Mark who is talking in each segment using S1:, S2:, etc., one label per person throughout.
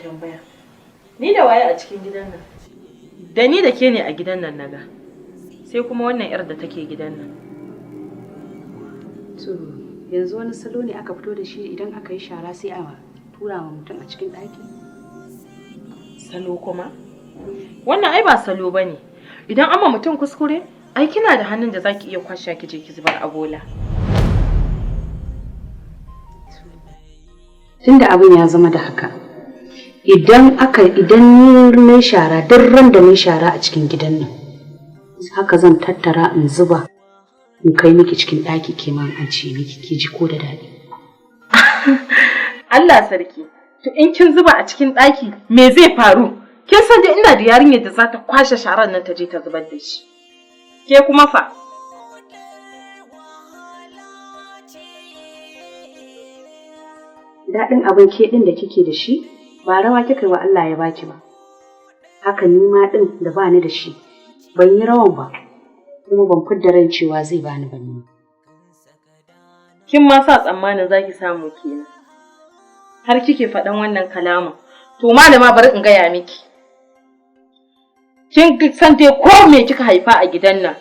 S1: tambaya. Ni da waye a cikin gidan nan? Da ni da ke ne a gidan nan naga. Sai kuma wannan yar da take gidan nan.
S2: To yanzu wani salo ne aka fito da shi idan aka yi shara sai a tura wa mutum a cikin ɗaki?
S1: Salo kuma? Wannan ai ba salo bane. Idan amma mutum kuskure, ai kina da hannun da zaki iya kwashe ki je ki zubar a bola.
S2: Tunda abin ya zama da haka, idan ni mai shara duk ran da mai shara a cikin gidan nan, haka zan tattara in zuba in kai miki cikin ɗaki ke ma an ce miki ki ji ko da daɗi.
S1: Allah sarki, to in kin zuba a cikin ɗaki me zai faru? Kin san dai ina da yarinyar da za ta kwashe sharar nan ta je ta zubar da shi. Ke kuma fa?
S2: Daɗin abin ke ɗin da kike da shi ba rawa kika yi wa Allah ya baki ba. Haka ni ma ɗin da ba ni da shi ban yi rawan ba kuma ban fidda ran cewa zai bani ba ni.
S1: Kin ma sa tsammanin zaki samu kenan. Har kike faɗan wannan kalamin. To malama bari in gaya miki. Kin san dai ko me kika haifa a gidan nan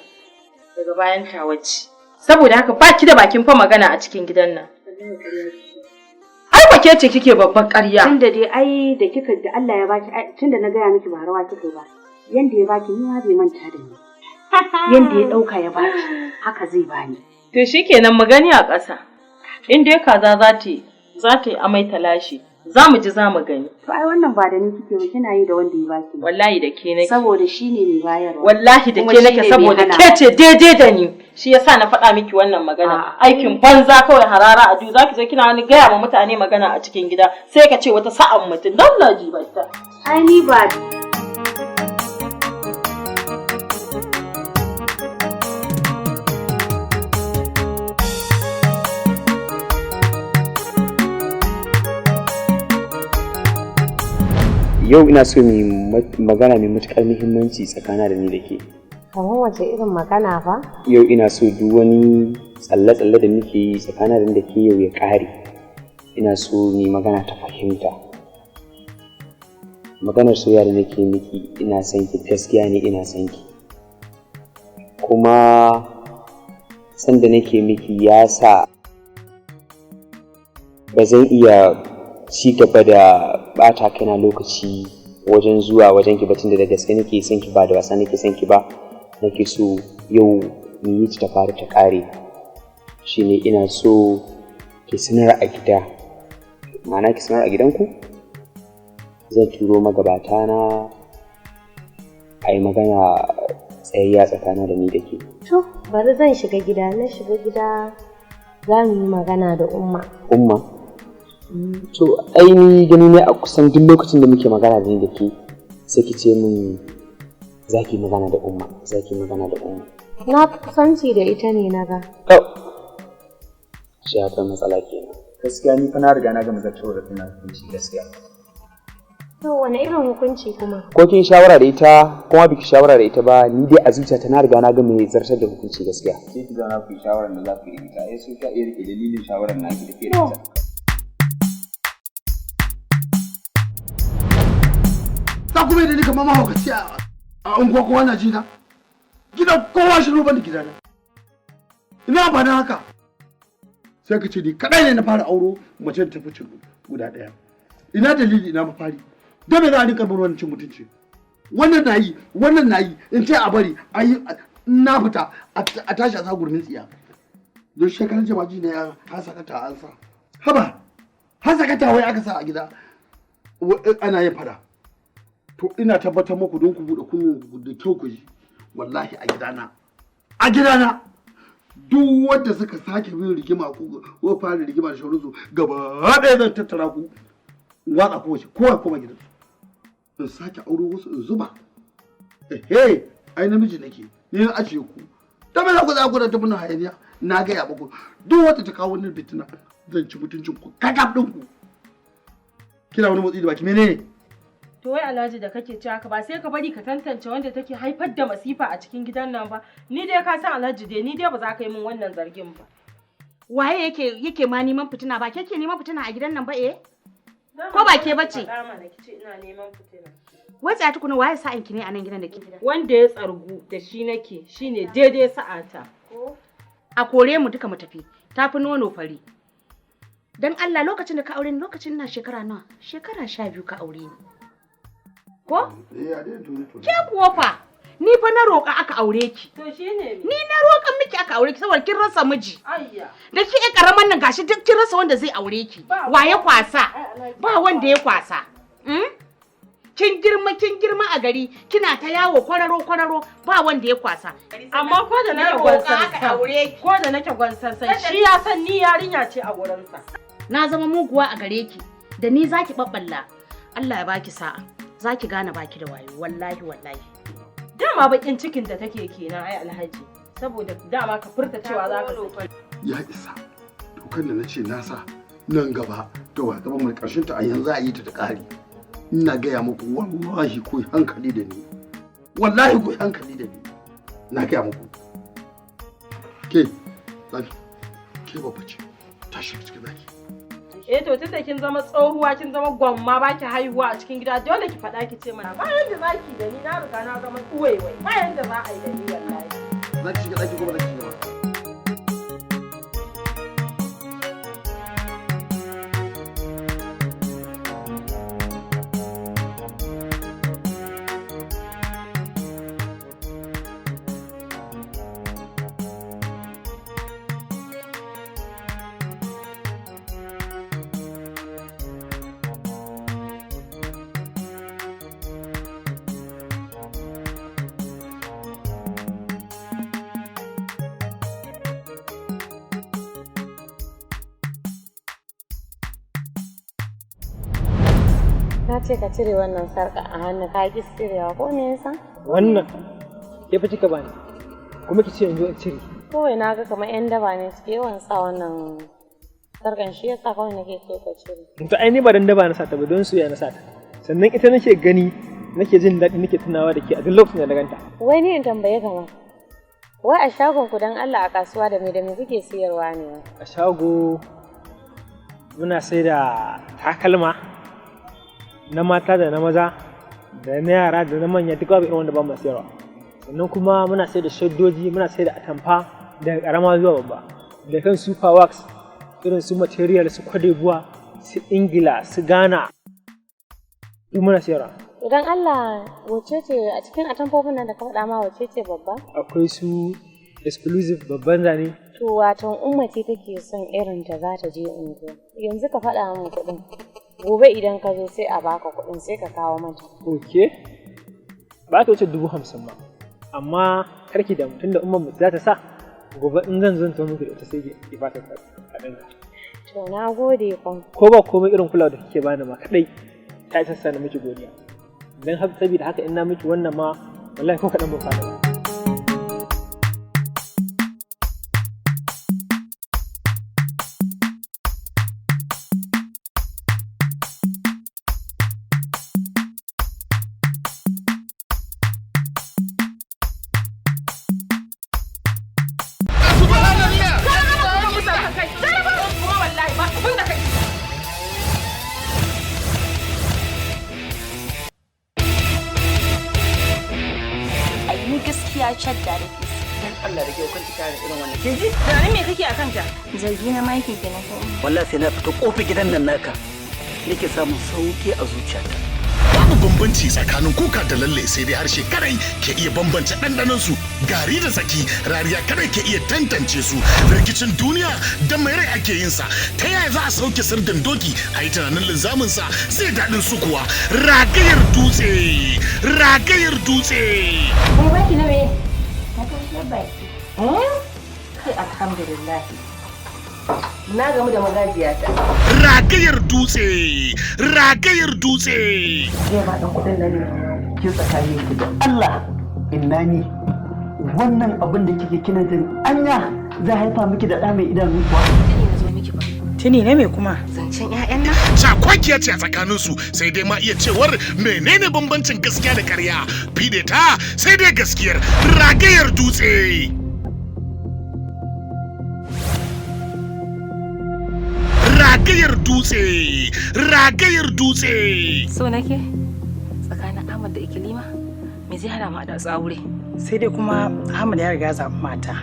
S1: daga bayan tawaci. Saboda haka baki da bakin fa magana a cikin gidan nan. Ai ba ke ce kike babban ƙarya.
S2: Tunda dai ai da kika da Allah ya baki tunda na gaya miki ba rawa kika ba. Yanda ya baki ni ma bai manta da ni. Yanda ya dauka ya baki haka zai bani.
S1: To shikenan mu gani a ƙasa. In dai kaza za ta yi amai talashi. Za mu ji za mu gani.
S2: To ai wannan ba da ni kike ba kina yi da wanda ya baki.
S1: Wallahi da ke nake.
S2: Saboda shi ne mai bayarwa.
S1: Wallahi da ke nake saboda ke ce daidai da ni. Shi yasa na faɗa miki wannan magana. Aikin banza kawai harara a duk zaki je kina wani gaya wa mutane magana a cikin gida sai ka ce wata sa'an mutum dan laji ba ta.
S2: Ai ni ba
S3: Yau ina so mu magana mai matuƙar muhimmanci tsakana da ni da ke.
S4: Kamar wace irin magana ba?
S3: Yau ina so duk wani tsalle-tsalle da muke yi tsakana da ni da ke yau ya ƙare. Ina so ni magana ta fahimta. Maganar soyayya da nake miki ina son ki gaskiya ne ina son ki. Kuma sanda nake miki ya sa ba zan iya ci gaba da bata kaina lokaci wajen zuwa wajen ki batun da gaske nake son ki ba da wasa nake son ki ba nake so yau mu yi ta fara ta kare shine ina so ki sanar a gida ma'ana ki sanar a gidanku zan turo magabata na a yi magana tsayayya tsakanin da ni da ke.
S4: To bari zan shiga gida na shiga gida za mu yi magana da umma.
S3: Umma? To aini gani ne a kusan duk lokacin da muke magana da ni da ke sai ki ce min za ki magana da umma za ki magana da umma.
S4: Na kusanci da ita ne na ga.
S3: Shi akwai matsala kenan.
S5: Gaskiya ni fa na riga na gama zartarwa da kana hukunci gaskiya.
S4: To wani irin hukunci kuma?
S3: Ko kin shawara da ita kuma biki shawara da ita ba ni dai a zuciyata na riga na gama zartar da hukunci gaskiya.
S5: Sai ki zauna ku yi shawarar da za ku yi ita ai sai ka iya rike dalilin shawarar naki da ke da ita.
S6: Za ku mai da ni kamar mahaukaci a unguwa kowa na jina. Gidan kowa shiru ban da gidana. Ina ba na haka. Sai ka ce ni kadai ne na fara auro mace ta fice guda ɗaya. Ina dalili ina mafari. Da me za a rinka wannan cin mutunci? Wannan nayi in ce a bari ayi na fita a tashi a sa gurmin tsiya. Don shekaran jama'a ji ne ya hasakata an sa. Haba hasakata wai aka sa a gida ana yin fada. To ina tabbatar muku don ku bude kunnuwan da kyau ku ji wallahi a gidana duk wanda suka sake bin rigima ko fara rigima da shauransu gaba ɗaya zan tattara ku watsa kowace kowa kuma gidansu in sake auro wasu in zuba ai namiji nake ni na ajiye ku da me za ku za ku da tabbana hayaniya na gaya muku duk wanda ta kawo wannan fitina zan ci mutuncin ku kakaf ɗin ku kina wani motsi da baki menene
S1: To wai Alhaji da kake ci haka ba sai ka bari ka tantance wanda take haifar da masifa a cikin gidan nan ba. Ni dai ka san Alhaji dai ni dai ba za ka yi min wannan zargin ba.
S7: Waye yake ma neman fitina ba kake neman fitina a gidan nan ba
S2: Ko ba ke bace?
S1: Faɗa mana kice ina neman fitina.
S2: Wai tsaya tukuna waye sa'an ki ne a nan gidan da ke?
S1: Wanda ya tsargu da shi nake shine daidai sa'ata.
S2: A kore mu duka mu tafi. Tafi nono fari. Dan Allah lokacin da ka aure ni lokacin ina shekara nawa? Shekara 12 ka aure ni. Ko? Ke kuwa fa? Ni fa na roƙa aka aure ki.
S1: To shine
S2: Ni na roƙan miki aka aure ki saboda kin rasa miji.
S1: ayya.
S2: Da ki karaman nan gashi duk kin rasa wanda zai aure ki. Wa ya kwasa? Ba wanda ya kwasa. Kin girma a gari kina ta yawo kwararo ba wanda ya kwasa.
S1: Amma ko da nake gwansan ko da nake gwansan shi ya san ni yarinya ce a wurinsa.
S2: Na zama muguwa a gare ki da ni zaki babballa. Allah ya baki sa'a. Zaki gane baki da wayo wallahi.
S1: Dama bakin cikin da take kenan ai Alhaji. Saboda dama ka furta cewa za ka
S6: ya isa. Dokan da nace na sa nan gaba to wa gaba mai karshen ta a yanzu a yi ta da ƙari. Ina gaya muku wallahi ku hankali da ni. Wallahi ku hankali da ni. Na gaya muku. Ke babba ce. Tashi cikin zaki.
S1: To tunda kin zama tsohuwa kin zama gwamma baki haihuwa a cikin gida dole ki faɗa ki ce mana bayan da zaki da ni na riga na zama tsuwaiwai bayan da za a yi da ni wallahi.
S6: Zaki shiga daki ko ba zaki shiga ba?
S4: Na ce ka cire wannan sarƙa a hannu ka ƙi cirewa ko me yasa?
S7: Wannan ke fi kika bani kuma ki ce in zo in cire.
S4: Kawai na ga kamar 'yan daba ne suke yawan sa wannan sarƙan shi yasa kawai nake so ka cire.
S7: To ai ni ba dan daba na sata ba don soyayya na sata. Sannan ita nake gani nake jin daɗi nake tunawa da ke a duk lokacin da na ganta.
S4: Wai ni in tambaye ka ma. Wai a shagon ku dan Allah a kasuwa da me kuke siyarwa ne?
S7: A shago muna sai da takalma na mata da na maza da na yara da na manya duk babu irin wanda ba mu sayarwa. Sannan kuma muna sai da shaddoji, muna sai da atamfa daga karama zuwa babba. Da kan super wax irin su material su kwadebuwa su ingila su ghana duk muna sayarwa.
S4: Idan Allah wace ce a cikin atamfofin nan da ka faɗa ma wace ce babba?
S7: Akwai su exclusive babban zane.
S4: To wato ummati take son irin ta za ta je unguwa. Yanzu ka faɗa min kuɗin. Gobe idan ka zo sai a baka kuɗin sai ka kawo mata.
S7: Ok. Ba ta wuce 50,000 ba. Amma karki da mutum da umman mutu za ta sa gobe in zan zo miki da ita sai ki ba ta kaɗan.
S4: To na gode fa.
S7: Ko ba komai irin kulawa da kike bani ma kaɗai ta isa sa na miki godiya. Dan haka saboda haka in na miki wannan ma wallahi ko kaɗan ba fara.
S8: Shadda da ke
S9: dan Allah da ke kan ki tare irin wannan kin ji
S8: tunanin me kake akan ta zargi na maki kenan ko
S9: wallahi sai na fito kofi gidan nan naka nake samun sauki a zuciyata.
S10: Babu bambanci tsakanin kuka da lalle sai dai harshe kadai ke iya bambance ɗanɗanon su, gari da saki rariya kadai ke iya tantance su. Rikicin duniya da mai rai ake yin sa, ta yaya za a sauke sirdin doki a yi tunanin linzamin sa zai daɗin su kuwa. Ragayar dutse, ragayar dutse.
S8: Kai baki na me? Ka kai baki. Kai alhamdulillah. Na gamu da magajiyata.
S10: Ragayar dutse, ragayar dutse.
S9: Zai ba ɗan kuɗin nan ne, kin tsakani ki da Allah inna ni. Wannan abin da kike kina da anya za haifa miki da ɗa mai idanu kuwa.
S8: Tuni na zo miki ba.
S1: Tuni na me kuma?
S8: Zancen ƴaƴan nan.
S10: Cakwakiya ce a tsakanin su sai dai ma iya cewar menene bambancin gaskiya da ƙarya. Fide ta sai dai gaskiyar ragayar dutse. ragayar dutse, ragayar dutse.
S8: So nake tsakanin Ahmad da Ikilima me zai hana mu haɗa su aure?
S11: Sai dai kuma Ahmad ya riga zaɓi mata.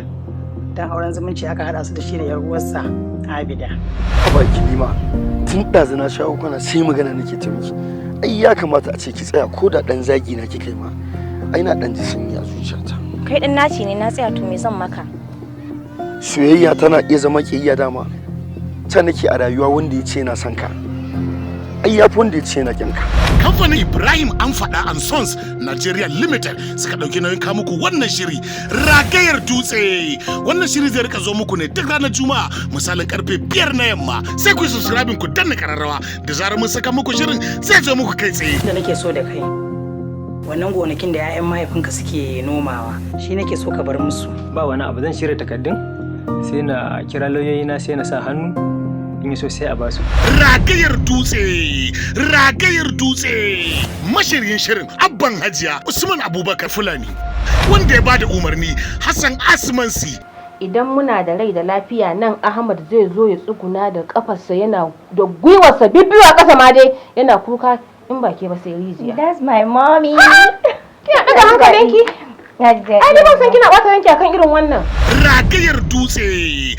S11: Dan auren zumunci aka haɗa su da shi da yar uwarsa Abida.
S6: Haba Ikilima, tun ɗazu na shawo kana sai magana nake ta miki. Ai ya kamata a ce ki tsaya ko da ɗan zagi na kika yi ma. Ai na ɗan ji sanyi a zuciyata.
S4: Kai ɗin naci ne na tsaya to me zan maka?
S6: Soyayya tana iya zama ƙiyayya dama. Ta nake a rayuwa wanda ya ce yana son ka. Ai ya fi wanda ya ce yana ƙin ka.
S10: Kamfanin Ibrahim an faɗa and Sons Nigeria Limited suka ɗauki nauyin kawo muku wannan shiri ragayar dutse. Wannan shiri zai rika zo muku ne duk ranar Juma'a misalin karfe 5 na yamma. Sai ku subscribe ku danna kararrawa da zarar mun saka muku shirin zai zo muku kai tsaye.
S11: Da nake so da kai. Wannan gonakin da 'ya'yan mahaifinka suke nomawa shi nake so ka bar musu.
S7: Ba wani abu zan shirya takaddun sai na kira lauyoyina sai na sa hannu in yi so sai a basu.
S10: Ragayar dutse, ragayar dutse. Mashiryin shirin Abban Hajiya Usman Abubakar Fulani. Wanda ya bada umarni Hassan Asmansi.
S8: Idan muna da rai da lafiya nan Ahmad zai zo ya tsuguna da kafarsa yana da gwiwarsa bibbiyu a ƙasa ma dai yana kuka in ba ke ba sai rijiya.
S4: That's my mommy.
S8: Kina daga hankalinki? Ai ni ban san kina ɓata ranki akan irin wannan.
S10: Ragayar dutse.